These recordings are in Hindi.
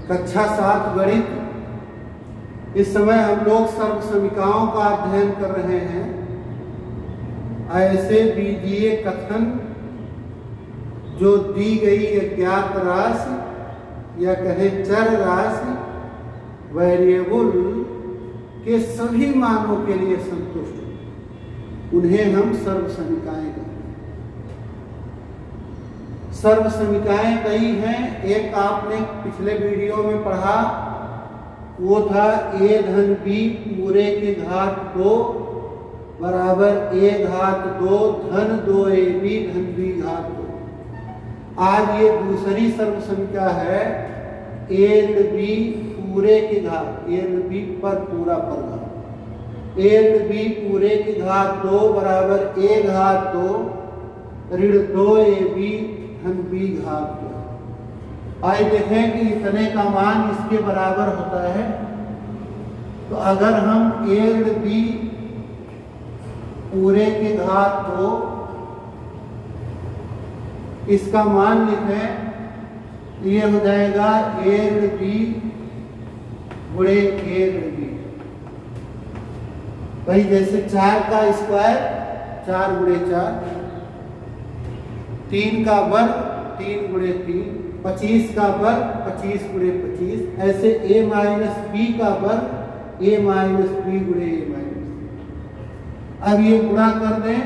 कक्षा 7 गणित। इस समय हम लोग सर्वसमीकाओं का अध्ययन कर रहे हैं। ऐसे बीजीय कथन जो दी गई अज्ञात राशि या कहें चर राशि वेरिएबल के सभी मानों के लिए संतुष्ट, उन्हें हम सर्वसमीकाएं कहते हैं। सर्वसमीकाएं कई हैं। एक आपने पिछले वीडियो में पढ़ा, वो था a धन b पूरे के घात 2 बराबर a घात 2 धन 2ab धन b घात 2। आज ये दूसरी सर्वसमीका है a b पूरे के घात, a b पर पूरा पर घात, a b पूरे के घात 2 बराबर a घात 2 ऋण 2ab धन b घात 2। आइए देखें कि इतने का मान इसके बराबर होता है। तो अगर हम a ऋण b पूरे के घात 2 इसका मान लिखें, ये हो जाएगा a ऋण b गुणे a ऋण b। भाई जैसे 4 का स्क्वायर 4 गुणे 4, 3 का वर्ग 3 गुणे 3, 25 का वर्ग 25 गुणे 25, ऐसे a माइनस b का वर्ग a माइनस b गुणे a माइनस। अब ये गुणा कर दें,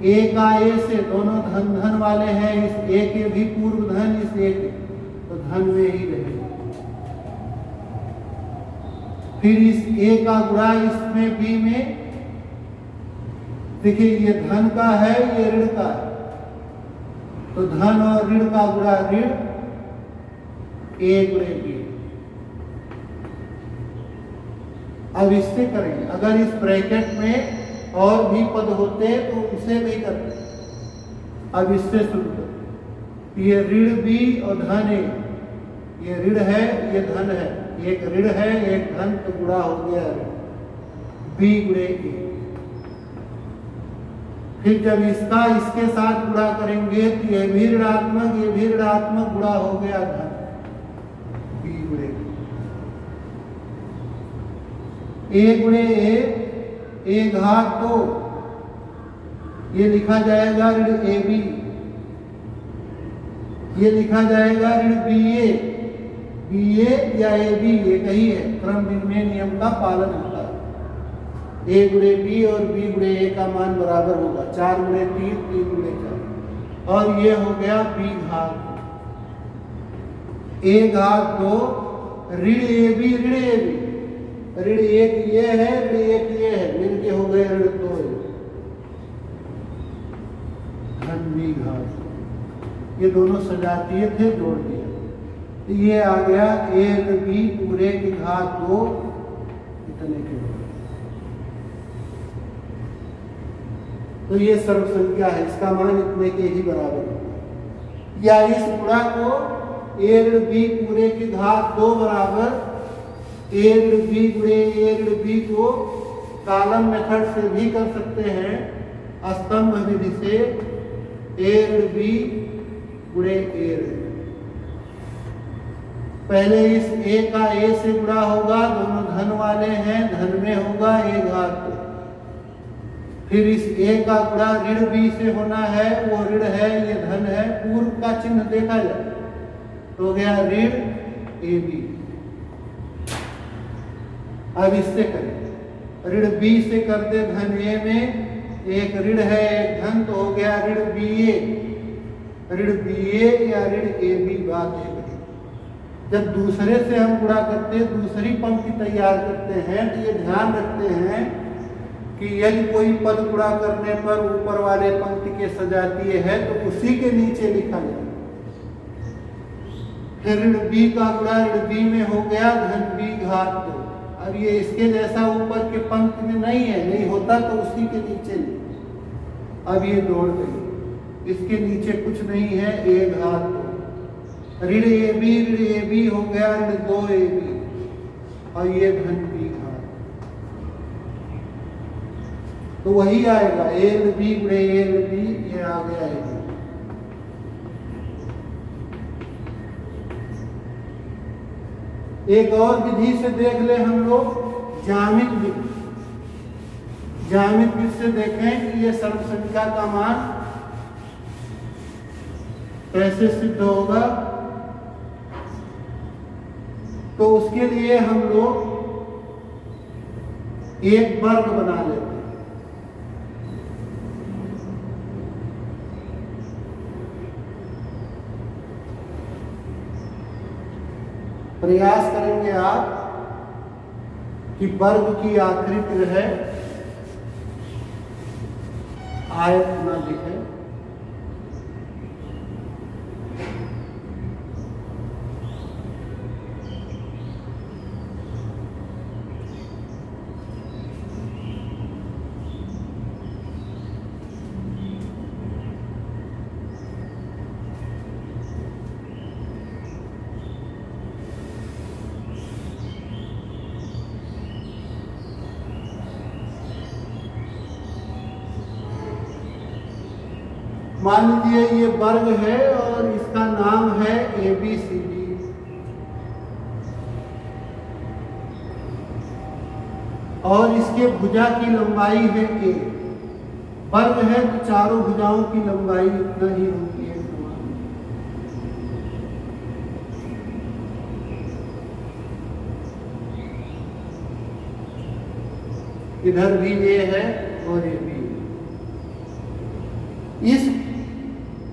a का a से, दोनों धन धन वाले हैं, इस a के भी पूर्व धन इस a के, तो धन में ही रहेगा। फिर इस a का गुणा इसमें b में, देखिए ये धन का है, ये ऋण का है, तो धन और ऋण का गुणा ऋण a गुणे b। अब इससे करेंगे, अगर इस ब्रैकेट में और भी पद होते तो उसे भी करते। अब इससे शुरू करें, ये ऋण b और धन a, ये ऋण है ये धन है, एक ऋण है एक धन, तो गुणा हो गया b गुणे a। फिर जब इसका इसके साथ गुणा करेंगे तो ये भी ऋणात्मक ये भी ऋणात्मक, गुणा हो गया धन b गुणे a गुणे a घात 2, ये लिखा जाएगा ऋण ab, ये लिखा जाएगा ऋण ba या ab, एक ही है, क्रम विनिमय नियम का पालन होता है। a गुणे b और b गुणे a का मान बराबर होगा 4 गुणे 3 3 गुणे 4, और ये हो गया b घात a घात 2 ऋण ab ऋण ab, ऋण एक ये है ऋण एक ये है, मिलके हो गए ऋण 2 धन b घात। ये दोनों सजातीय थे, जोड़ दिया, ये आ गया a ऋण b पूरे के घात 2 इतने के। तो ये सर्वसंख्या है, इसका मान इतने के ही बराबर होगा। या इस गुणा को a ऋण b पूरे के घात 2 बराबर a ऋण b गुणे a ऋण b को कॉलम मेथड से भी कर सकते हैं, स्तंभ विधि से a ऋण b गुणे a ऋण। पहले इस a का a से गुणा होगा, दोनों धन वाले हैं, धन में होगा a घात 2। फिर इस a का गुणा ऋण b से होना है, वो ऋण है ये धन है, पूर्व का चिन्ह देखा जाए तो हो गया ऋण ab। अब इससे करें, ऋण b से कर दे धन a में, एक ऋण है एक धन, तो हो गया ऋण ba, ऋण ba या ऋण ab। बात है, जब दूसरे से हम गुणा करते दूसरी पंक्ति तैयार करते हैं तो ये ध्यान रखते हैं कि यदि कोई पद गुणा करने पर ऊपर वाले पंक्ति के सजातीय है तो उसी के नीचे लिखा जाए। फिर ऋण b का गुणा ऋण b में हो गया धन b घात 2। अब ये इसके जैसा ऊपर के पंक्ति में नहीं है, नहीं होता तो उसी के नीचे लिखा। अब ये जोड़ गई, इसके नीचे कुछ नहीं है, a घात 2 ऋण ab हो गया ऋण 2ab, और ये धन b घात, तो वही आएगा a ऋण b गुणे a ऋण b, ये आ गया है। एक और विधि से देख ले हम लोग, ज्यामित विधि। ज्यामित विधि से देखें कि ये सर्वसंख्या का मान कैसे सिद्ध होगा। तो उसके लिए हम लोग एक वर्ग बना लेते हैं। प्रयास करेंगे आप कि वर्ग की आकृति जो है आयत न दिखे। मान लीजिए ये वर्ग है और इसका नाम है ABCD। और इसके भुजा की लंबाई है A। वर्ग है तो चारों भुजाओं की लंबाई इतना ही होती है। इधर भी A है और ये भी। इस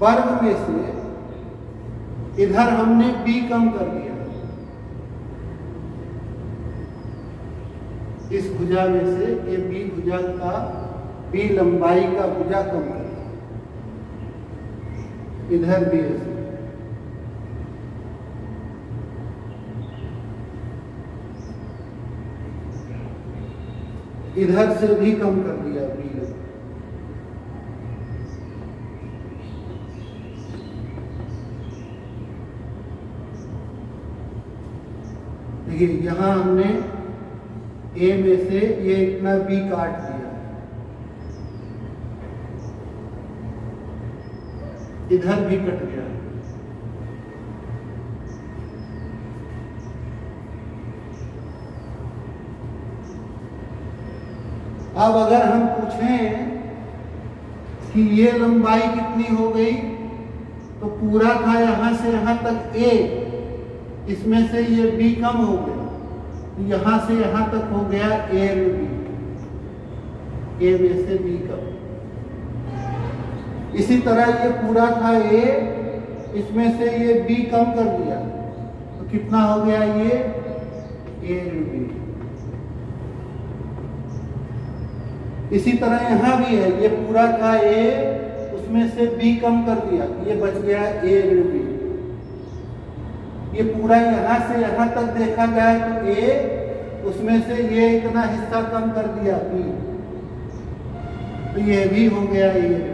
वर्ग में से इधर हमने B कम कर दिया, इस भुजा में से ये B भुजा का B लंबाई का भुजा कम कर दिया। इधर भी ऐसे। इधर से भी कम कर दिया B। देखिए यहां हमने A में से ये इतना B काट दिया, इधर भी कट गया। अब अगर हम पूछें कि ये लंबाई कितनी हो गई, तो पूरा था यहां से यहां तक A, इसमें से ये B कम हो गया, यहां से यहां तक हो गया A में B, A में से B कम। इसी तरह ये पूरा था A, इसमें से ये B कम कर दिया, तो कितना हो गया ये A में B। इसी तरह यहां भी है, ये पूरा था A, उसमें से B कम कर दिया, ये बच गया A ऋण B। ये पूरा यहां से यहां तक देखा जाए तो A, उसमें से ये इतना हिस्सा कम कर दिया B, तो ये भी हो गया A ऋण B।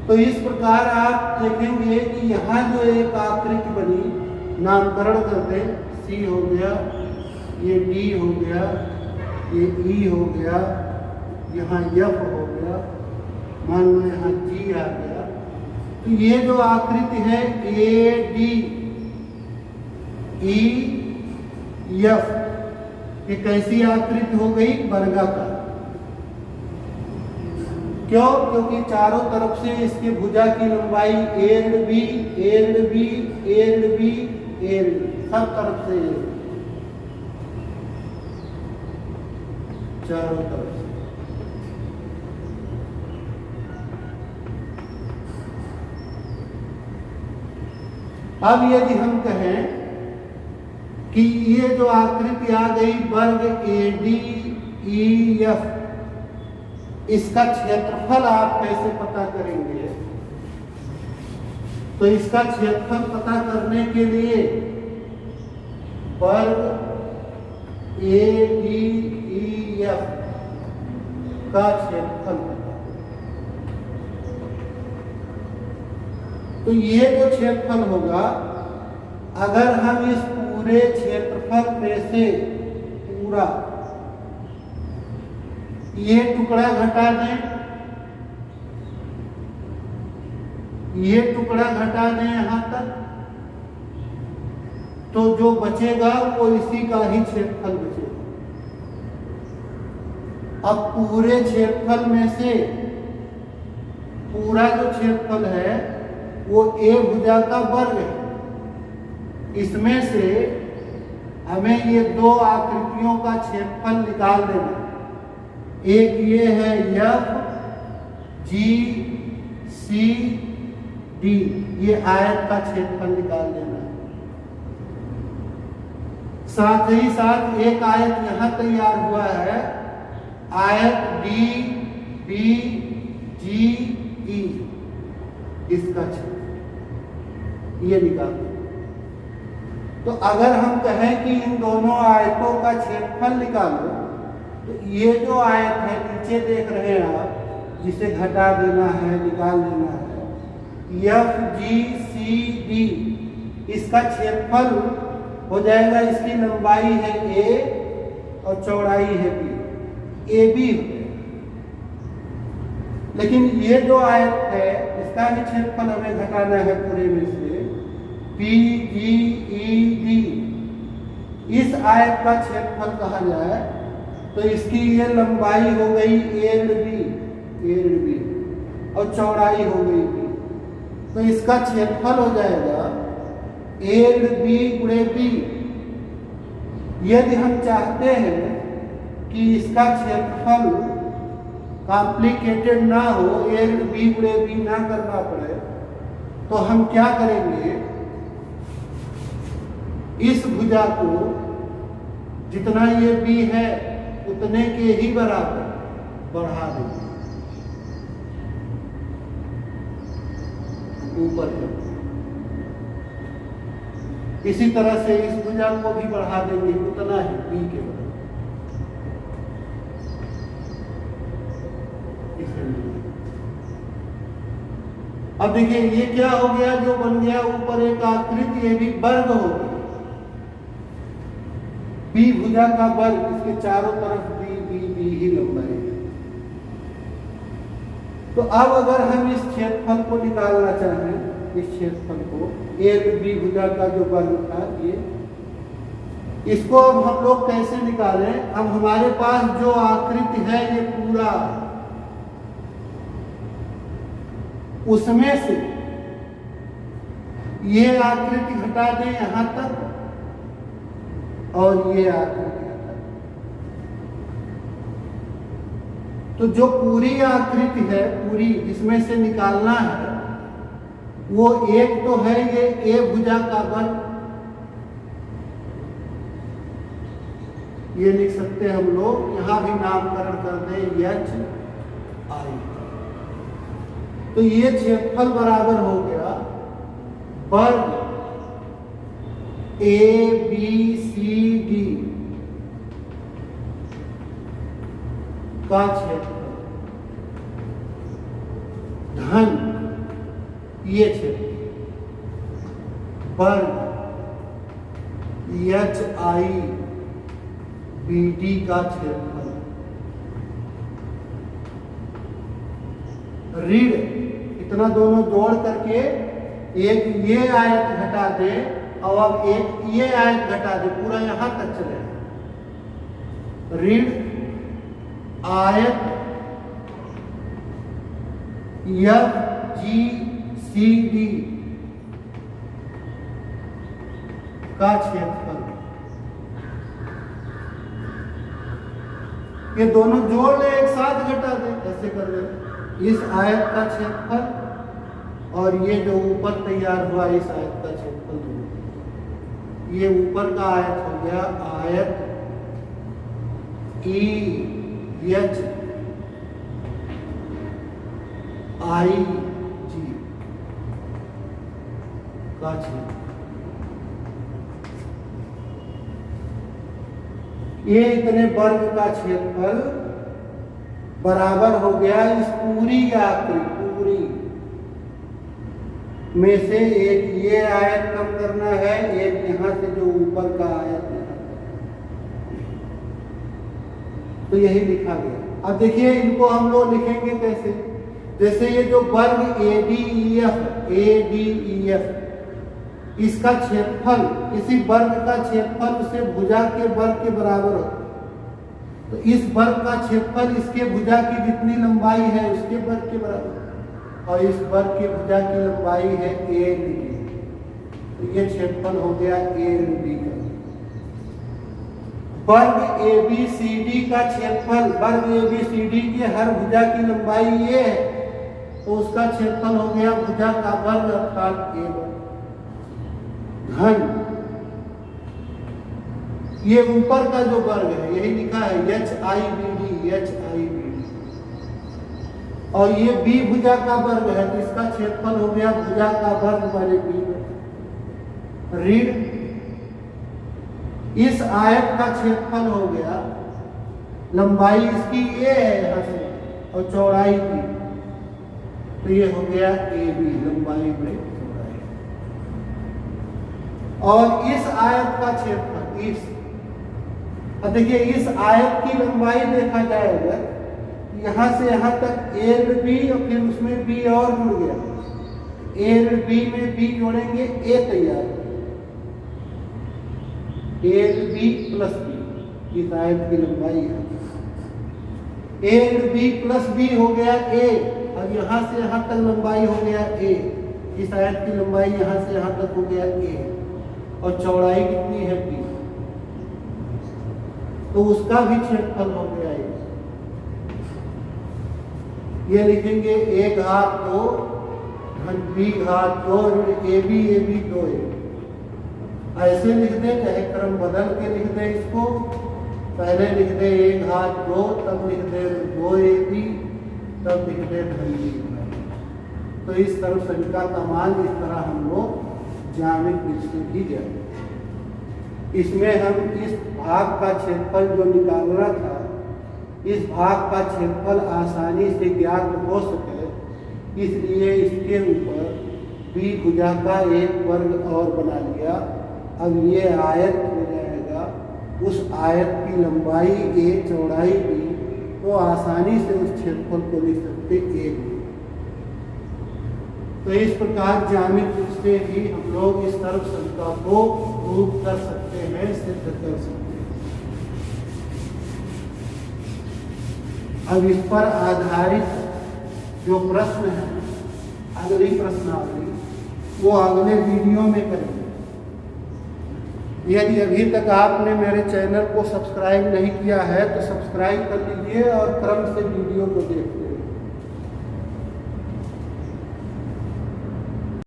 तो इस प्रकार आप देखेंगे कि यहाँ जो एक आकृति बनी, नामकरण करते, C हो गया, ये D हो गया, ये E हो गया, यहाँ F हो गया, मान लो यहाँ G आ गया। तो ये जो आकृति है AD EF, ये कैसी आकृति हो गई? वर्गाकार। क्यों? क्योंकि चारों तरफ से इसके भुजा की लंबाई A ऋण B, A ऋण B, A ऋण B, A ऋण B, सब तरफ से चारों तरफ से। अब यदि हम कहें कि ये जो आकृति आ गई वर्ग ADEF, इसका क्षेत्रफल आप कैसे पता करेंगे? तो इसका क्षेत्रफल पता करने के लिए वर्ग ADEF का क्षेत्रफल पता। तो ये जो क्षेत्रफल होगा, अगर हम इस पूरे क्षेत्रफल में से पूरा ये टुकड़ा घटा दें, ये टुकड़ा घटा दें यहां तक, तो जो बचेगा वो इसी का ही क्षेत्रफल बचेगा। अब पूरे क्षेत्रफल में से पूरा जो क्षेत्रफल है वो ए भुजा का वर्ग है। इसमें से हमें ये दो आकृतियों का क्षेत्रफल निकाल देना। एक ये है एफ जी सी डी, ये आयत का क्षेत्रफल निकाल देना। साथ ही साथ एक आयत यहां तैयार हुआ है, आयत डी बी जी ई, इसका क्षेत्रफल ये निकाल देना। तो अगर हम कहें कि इन दोनों आयतों का क्षेत्रफल निकालो, तो ये जो आयत है नीचे देख रहे हैं आप, जिसे घटा देना है, निकाल देना है, एफ जी सी डी, इसका क्षेत्रफल हो जाएगा, इसकी लंबाई है ए और चौड़ाई है बी, ए बी हो जाएगा। लेकिन ये जो आयत है इसका भी क्षेत्रफल हमें घटाना है पूरे में से, पी जी ई डी, इस आयत का क्षेत्रफल कहा जाए तो इसकी ये लंबाई हो गई एल बी और चौड़ाई हो गई बी, तो इसका क्षेत्रफल हो जाएगा एल बी गुणे बी। यदि हम चाहते हैं कि इसका क्षेत्रफल कॉम्प्लिकेटेड ना हो, एल बी गुणे बी ना करना पड़े, तो हम क्या करेंगे, इस भुजा को जितना ये बी है उतने के ही बराबर बढ़ा देंगे ऊपर तक। इसी तरह से इस भुजा को भी बढ़ा देंगे उतना ही बी के बराबर। अब देखिए ये क्या हो गया, जो बन गया ऊपर एक आकृति, ये भी वर्ग हो गया, बी भुजा का वर्ग, इसके चारों तरफ बी बी बी ही लंबाई है। तो अब अगर हम इस क्षेत्रफल को निकालना चाहें, इस क्षेत्रफल को, एक बी भुजा का जो वर्ग था ये, इसको अब हम लोग कैसे निकालें। अब हमारे पास जो आकृति है ये पूरा, उसमें से ये आकृति घटा दें यहां तक और ये आकृति घटा दें, तो जो पूरी आकृति है, पूरी इसमें से निकालना है, वो एक तो है ये ए भुजा का वर्ग, ये लिख सकते हैं हम लोग, यहां भी नामकरण कर दें एच आई। तो ये क्षेत्रफल बराबर हो गया वर्ग ए बी सी डी का क्षेत्रफल धन ये क्षेत्रफल वर्ग एच आई बी डी का क्षेत्रफल ऋण, इतना दोनों जोड़ करके एक ये आयत घटा दे और अब एक ये आयत घटा दे, पूरा यहां तक चले, ऋण आयत एफ जी सी डी का क्षेत्रफल, ये दोनों जोड़ ले एक साथ घटा दे, ऐसे कर दे, इस आयत का क्षेत्रफल और ये जो ऊपर तैयार हुआ इस आयत का क्षेत्रफल, ये ऊपर का आयत हो गया आयत ई एच आई जी का क्षेत्रफल। ये इतने वर्ग का क्षेत्रफल बराबर हो गया इस पूरी आकृति, पूरी में से एक ये आयत कम करना है, एक यहां से जो ऊपर का आयत है, तो यही लिखा गया। अब देखिए इनको हम लोग लिखेंगे कैसे, जैसे ये जो वर्ग ए डी ई एफ इसका क्षेत्रफल, किसी वर्ग का क्षेत्रफल उसे भुजा के वर्ग के बराबर होता है। तो इस वर्ग का क्षेत्रफल इसके भुजा की जितनी लंबाई है उसके वर्ग के बराबर, और इस वर्ग के भुजा की लंबाई है ए डी। तो ये क्षेत्रफल हो गया ए डी का। वर्ग ए बी सी डी का क्षेत्रफल, वर्ग ए बी सी डी के हर भुजा की लंबाई ये है, तो उसका क्षेत्रफल हो गया भुजा का वर्ग अर्थात ए वर्ग घन। ये ऊपर का जो वर्ग है यही लिखा है H I B D, H I B D, और ये बी भुजा का वर्ग है तो इसका क्षेत्रफल हो गया भुजा का वर्ग माने बी वर्ग। ऋण इस आयत का क्षेत्रफल हो गया, लंबाई इसकी ए है यहां से और चौड़ाई की, तो ये हो गया ए बी, लंबाई में चौड़ाई। और इस आयत का क्षेत्रफल, इस देखिए इस आयत की लंबाई देखा जाएगा यहां से यहां तक एल बी और फिर उसमें बी और जुड़ गया, एल बी में बी जोड़ेंगे ए तैयार, एल बी प्लस बी, इस आयत की लंबाई है एल बी प्लस बी हो गया ए, अब यहां से यहां तक लंबाई हो गया ए, इस आयत की लंबाई यहां से यहां तक हो गया ए, और चौड़ाई कितनी है बी, तो उसका भी क्षेत्रफल हो गया ए। ये लिखेंगे ए घात 2 धन बी घात 2 ए बी 2 ए, ऐसे लिख दे चाहे क्रम बदल के लिख दे, इसको पहले लिख दे ए घात 2, तब लिख दे 2 ए बी, तब लिख दे धन बी। तो इस तरह संख्या का मान इस तरह हम लोग ज्यामिति से भी जाए। इसमें हम इस भाग का क्षेत्रफल जो निकालना था, इस भाग का क्षेत्रफल आसानी से ज्ञात हो सके, इसलिए इसके ऊपर बी भुजा का एक वर्ग और बना लिया। अब ये आयत हो जाएगा, उस आयत की लंबाई ए चौड़ाई बी, तो आसानी से उस क्षेत्रफल को लिख सकते ए बी। तो इस प्रकार ज्यामिति से ही हम लोग इस तरफ संख्या को प्रूव कर सकते हैं, सिद्ध कर सकते हैं। अब इस पर आधारित जो प्रश्न है, अगली प्रश्नावली, वो अगले वीडियो में करेंगे। यदि अभी तक आपने मेरे चैनल को सब्सक्राइब नहीं किया है तो सब्सक्राइब कर लीजिए और क्रम से वीडियो को देखिए।